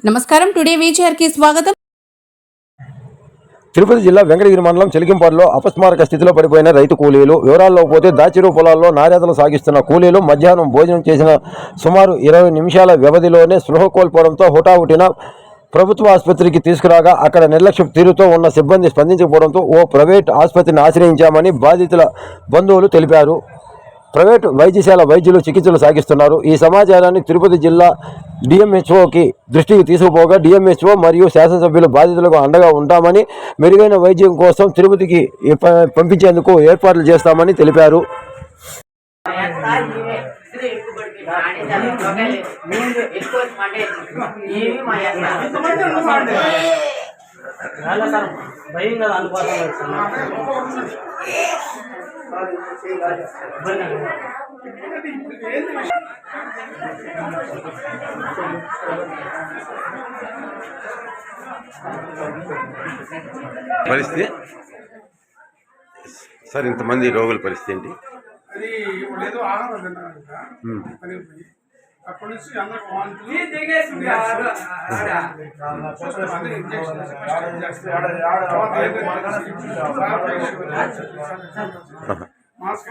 నమస్కారం. Today feature కి స్వాగతం. తిరుపతి జిల్లా వెంకటగిరి మండలం చెలికింపాడులో అపస్మారక స్థితిలో పడిపోయిన రైతు కూలీలు. వివరాల్లో పోతే దాచిరు పొలాల్లో నార్యాతలు సాగిస్తున్న కూలీలు మధ్యాహ్నం భోజనం చేసిన సుమారు 20 నిమిషాల వ్యవధిలోనే స్పృహ కోల్పోవడంతో హుటాహుటిన ప్రభుత్వ ఆసుపత్రికి తీసుకురాగా అక్కడ నిర్లక్ష్య తీరుతో ఉన్న సిబ్బంది స్పందించకపోవడంతో ఓ ప్రైవేట్ ఆసుపత్రిని ఆశ్రయించామని బాధితుల బంధువులు తెలిపారు. ప్రైవేటు వైద్యశాల వైద్యులు చికిత్సలు సాగిస్తున్నారు. ఈ సమాచారాన్ని తిరుపతి జిల్లా డిఎంహెచ్ఓకి దృష్టికి తీసుకుపోగా డిఎంహెచ్ఓ మరియు శాసనసభ్యులు బాధితులకు అండగా ఉంటామని, మెరుగైన వైద్యం కోసం తిరుపతికి పంపించేందుకు ఏర్పాట్లు చేస్తామని తెలిపారు. పరిస్థితి సార్, ఇంతమంది రోగుల పరిస్థితి ఏంటి? అది ఏదో ఆహారం తిన్నారంట, అప్పటి నుంచి అందరికి మాస్క్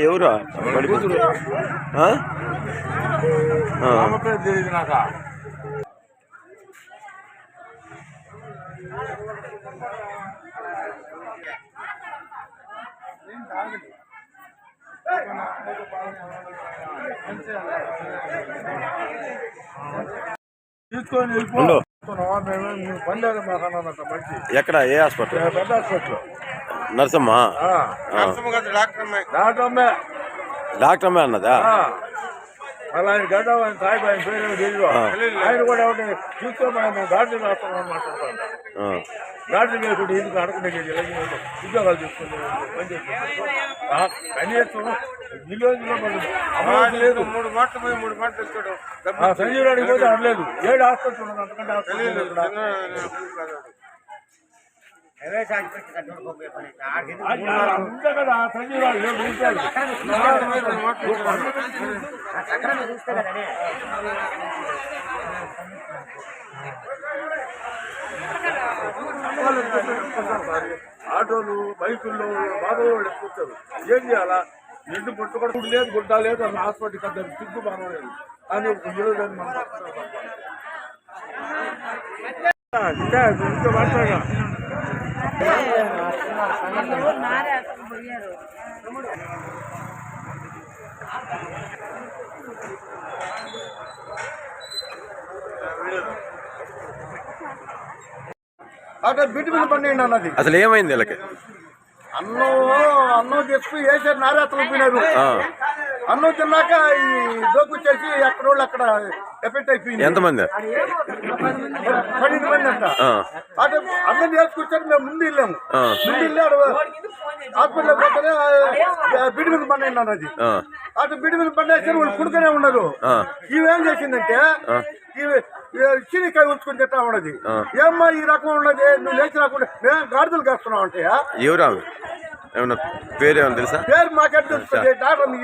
ఎవరా ఎక్కడ? ఏ హాస్పిటల్? పెద్ద హాస్పిటల్. నర్సమ్మ డాక్టర్ అమ్మే అన్నదా? అలా ఆయన గడ్డ ఆయన సాయిబు ఆయన పేరు తెలియదు. ఆయన కూడా ఒకటి చూసుకోమని గార్డెన్ రాస్తామని మాట్లాడుతున్నాను. గార్డెన్ వేసుకుంటే ఇందుకు అడగండి ఉద్యోగాలు చూసుకుంటే పని చేస్తున్నాం. కనీసం విలేజ్లో లేదు. 3 మాటలు పోయి 3 మాటలు ఇస్తాడు. సంజీవరాడికి పోతే అడలేదు. 7 హాస్పిటల్ ఉన్నది, అంతకంటే ఆటోలు బైకుల్లో బాగా ఎక్కుతారు. ఏం చేయాలా? ఇంటి పుట్టుకోవడం లేదు, గుడ్డ లేదు, అసలు హాస్పిటల్కి అంత సిగ్గు బాగోలేదు. కానీ ఇంకా మాట్లాడా అక్కడ బిడ్డ మీద పండి అన్నది. అసలు ఏమైంది వీళ్ళకి? అన్నం చెప్పి వేసారు, నారాత్రులు పోయినారు. అన్నం తిన్నాక ఈ దోపు చేసి ఎక్కడోళ్ళు అక్కడ ఎఫెక్ట్ అయిపోయింది. ఎంతమంది? 12 మంది అంట. అంటే అన్నం చేసుకొచ్చారు. మేము ముందు వెళ్ళాము. ముందు వెళ్ళాడు హాస్పిటల్ పోతేనే బిడ్డ మీద పండి అన్నది. అటు బిడ్డ మీద పండేసారు. వాళ్ళు పుడుకునే ఉన్నారు. ఇవేం చేసిందంటే చీనికాయ ఉంచుకుని తిట్టా ఉన్నది. ఏమ్మా ఈ రకం ఉన్నది, నువ్వు లేచి రాకుండా మేము గాడిదలు కాస్తున్నావు అంటే. ఎవరా ఏమన్నా పేరు ఏమన్నా తెలుసా? పేరు మాకెట్ తెలుస్తుంది. డాక్టర్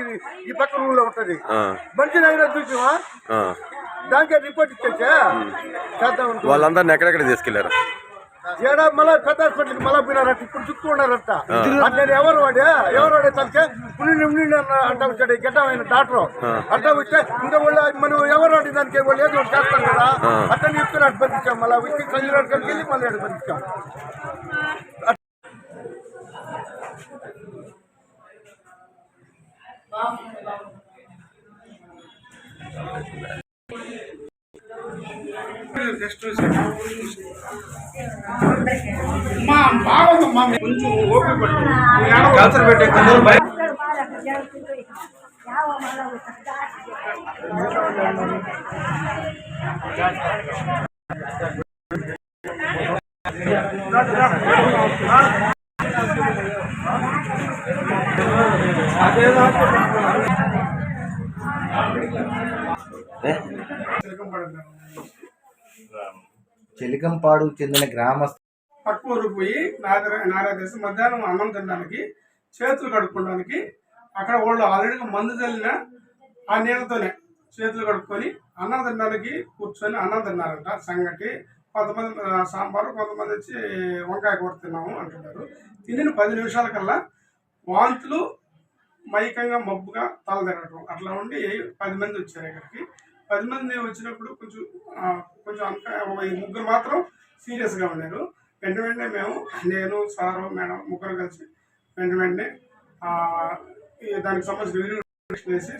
ఈ పక్క రూమ్ లో ఉంటది. మంచి నగర చూసావా, దానికే రిపోర్ట్ ఇచ్చేసా చేద్దాం. వాళ్ళందరినీ ఎక్కడెక్కడ తీసుకెళ్లారు? ఏడా మళ్ళీ పెద్ద హాస్పిటల్కి మళ్ళీ పోయినారట. ఇప్పుడు చుట్టూ ఉన్నారట. అంటే ఎవరు వాడే తనకే ఉండి అంటా వచ్చాడు గడ్డమైన డాక్టర్. అట్లా వస్తే ఇంకా వాళ్ళు మనం ఎవరు వాడి దానికి వాళ్ళు ఏదో చేస్తాం కదా, అట్లా చెప్తున్నా అటు పంపించాం. మళ్ళీ వచ్చి సంజయ్ వెళ్ళి మళ్ళీ అటు పంపించాం. జస్ట్ మా బాగుందమ్మా కొంచెం ఓపిక పట్టు క్యాన్సర్ పెట్టే చెలికంపాడు చెందిన గ్రామస్తు పక్క ఊరికి పోయి నారాదేశం మధ్యాహ్నం అన్నం తినడానికి చేతులు కడుక్కోవడానికి అక్కడ వాళ్ళు ఆల్రెడీ మందు చల్లిన ఆ నీళ్ళతోనే చేతులు కడుక్కొని అన్నం తినడానికి కూర్చొని అన్నం తిన్నారంట సంగటి. కొంతమంది సాంబారు, కొంతమంది వచ్చి వంకాయ కూర తిన్నాము అంటున్నారు. తినిన 10 నిమిషాల కల్లా వాంతులు, మైకంగా మబ్బుగా తల తిరగటం అట్లా ఉండి 10 మంది వచ్చారు ఇక్కడికి. 10 మంది వచ్చినప్పుడు కొంచెం అంత 3 మాత్రం సీరియస్గా ఉన్నారు. వెంటనే మేము, నేను, సారు, మేడం ముగ్గురు కలిసి వెంటనే దానికి సంబంధించిన వెరిఫికేషన్ వేసి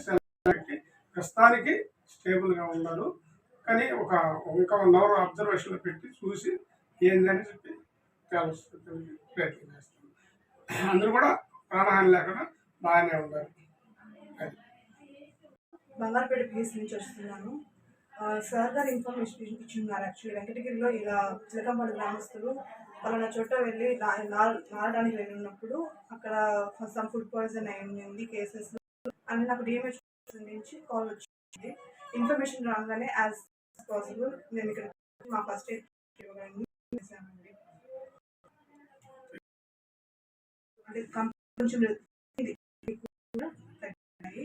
పెట్టి ప్రస్తుతానికి స్టేబుల్గా ఉన్నారు. కానీ ఇంకా 1 అవర్ అబ్జర్వేషన్లో పెట్టి చూసి ఏందని చెప్పి తెలుస్తుంది ప్రయత్నం చేస్తాం. అందరూ కూడా ప్రాణహాని లేకుండా బాగానే ఉన్నారు. బంగారుపేట ప్లేస్ నుంచి వస్తున్నాను. సార్ గారు ఇన్ఫర్మేషన్ ఇచ్చిన్నారు. యాక్చువల్లీ వెంకటగిరిలో ఇలా చిలకంపాడు గ్రామస్తులు పలానా చోట వెళ్ళి నారడానికి వెళ్ళి ఉన్నప్పుడు అక్కడ సమ్ ఫుడ్ పాయిజన్ అయింది కేసెస్ అని నాకు డిఎంహెచ్ నుంచి కాల్ వచ్చింది. ఇన్ఫర్మేషన్ రాగానే యాజ్ పాసిబుల్ నేను ఇక్కడ మా ఫస్ట్ ఎయిడ్ చేశానండి. అంటే కొంచెం తగ్గినాయి.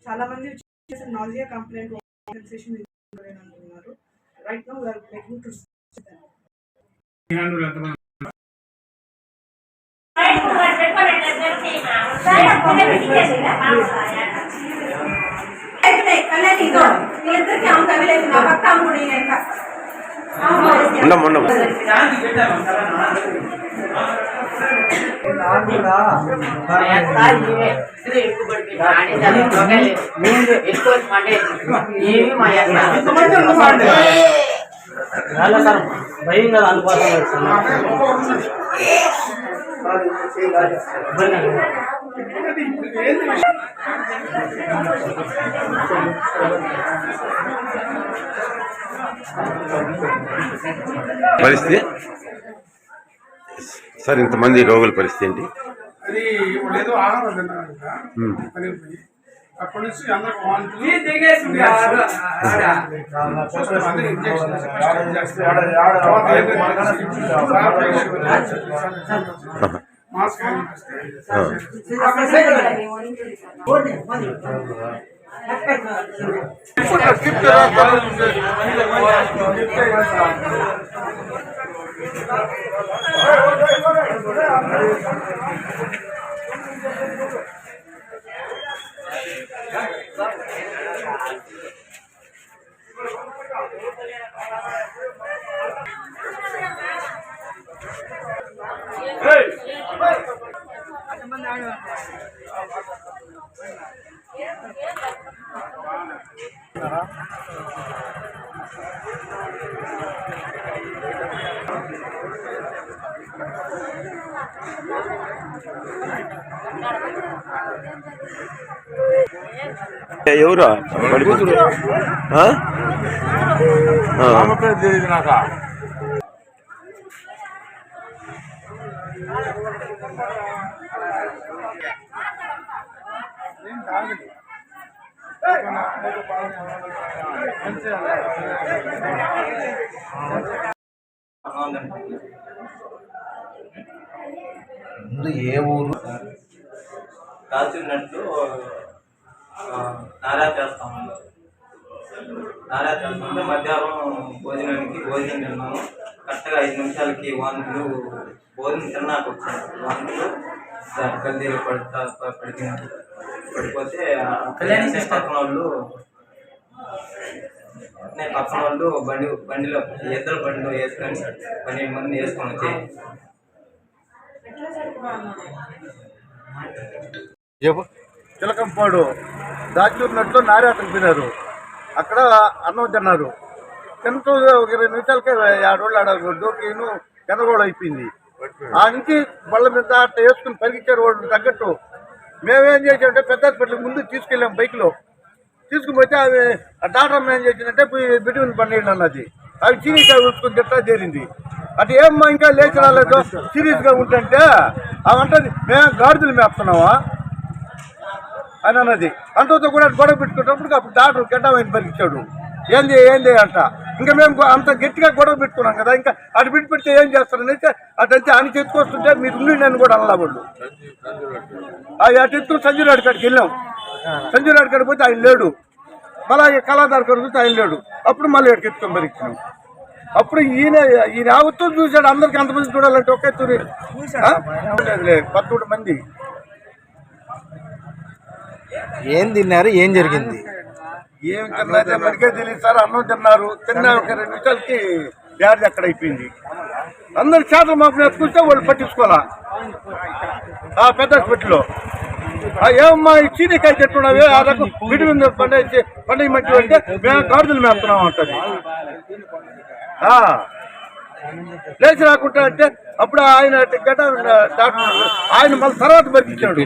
చాలా మంది నాజియా కంప్లైంట్ అంటున్నారు. Right now we're making to భయం కదా అనుకోవడం పరిస్థితి సార్, ఇంతమంది రోగుల పరిస్థితి ఏంటి? అది ఏదో ఆహారం తిన్నారంట పనికి పోయి అప్పటి నుంచి అందరికి వాంతులు మాస్క్ ఎవరు తెలియదు నాకు. ముందు ఏ ఊరు కాల్చినట్టు నారా చేస్తాము. నారా చేస్తుంటే మధ్యాహ్నం భోజనం తిన్నాము. కరెక్ట్గా 5 నిమిషాలకి వాంతులు, భోజనం తిన్నాక వచ్చాను. వాంతులు కల్దీలు పడిపోతే పక్కన వాళ్ళు బండిలో ఎద్దుల బండిలో వేసుకొని 12 మంది వేసుకొని వచ్చి చిలకంపాడు దాచూరినట్లు నారాత్రి తిన్నారు. అక్కడ అన్నం తిన్నారు. తింటూ ఒక 20 నిమిషాలకే ఆడోళ్ళు ఆడ డోకిను ఎర్రగోడ అయిపోయింది. ఆ నుంచి బళ్ళ మీద అట్లా వేసుకుని పరిగెత్తారు వాళ్ళు తగ్గట్టు. మేమేం చేసామంటే పెద్ద హాస్పిటల్ ముందు తీసుకెళ్ళాం బైక్లో. తీసుకుపోతే అవి డాక్టర్ అమ్మ ఏం చేసిందంటే బిడ్డని పండుగ అన్నది. అవి సీరియస్గా చూసుకుని తిట్టా చేరింది. అది ఏమ్మా ఇంకా లేచి రాలేదు సీరియస్గా ఉంటుంటే అవంటది మేము గాడిదలు మేపుతున్నావా అని అన్నది. అంతతో కూడా గొడవ పెట్టుకున్నప్పుడు అప్పుడు డాక్టర్ గడ్డమైన పరిగించాడు. ఏంది అంట. ఇంకా మేము అంత గట్టిగా గొడవ పెట్టుకున్నాం కదా, ఇంకా అటు బిడ్డ పెడితే ఏం చేస్తారని అటంటే ఆయన చెప్పుకొస్తుంటే మీరు ఉండి నన్ను కూడా అన్నా వాళ్ళు. అటు ఎత్తు సంజీరాడి కాడికి వెళ్ళాం. సంజీరాడి కాడికి పోతే ఆయన లేడు. అలాగే కళాదారు కాడికి ఆయన లేడు. అప్పుడు మళ్ళీ ఎక్కడికి ఎత్తుకొని పరిగించాం. అప్పుడు ఈయన యావత్తు చూశాడు. అందరికి అంతమంది చూడాలంటే ఒకే తూరి 11 మంది. ఏం తిన్నారు, ఏం జరిగింది? ఏం తిన్నారే మనకే తెలియదు సార్. అన్నం తిన్నారు. తిన్నా ఒక 2 నిమిషాలకి బ్యాడ్ అక్కడ అయిపోయింది. అందరు చేతలు మాకు ఎత్తుకుంటే వాళ్ళు పట్టించుకోవాలా ఆ పెద్ద హాస్పిటల్లో. ఏమమ్మా ఈ చీనికాయ చెట్టున్నావే ఆ రకం విడి మీద పండుగ మట్టి అంటే మేము గాడిదలు మేపుతున్నాం అంటది. లేచి రాకుంటా అంటే అప్పుడు ఆయన గడ్డ డాక్టర్ ఆయన మళ్ళీ తర్వాత బతికించాడు.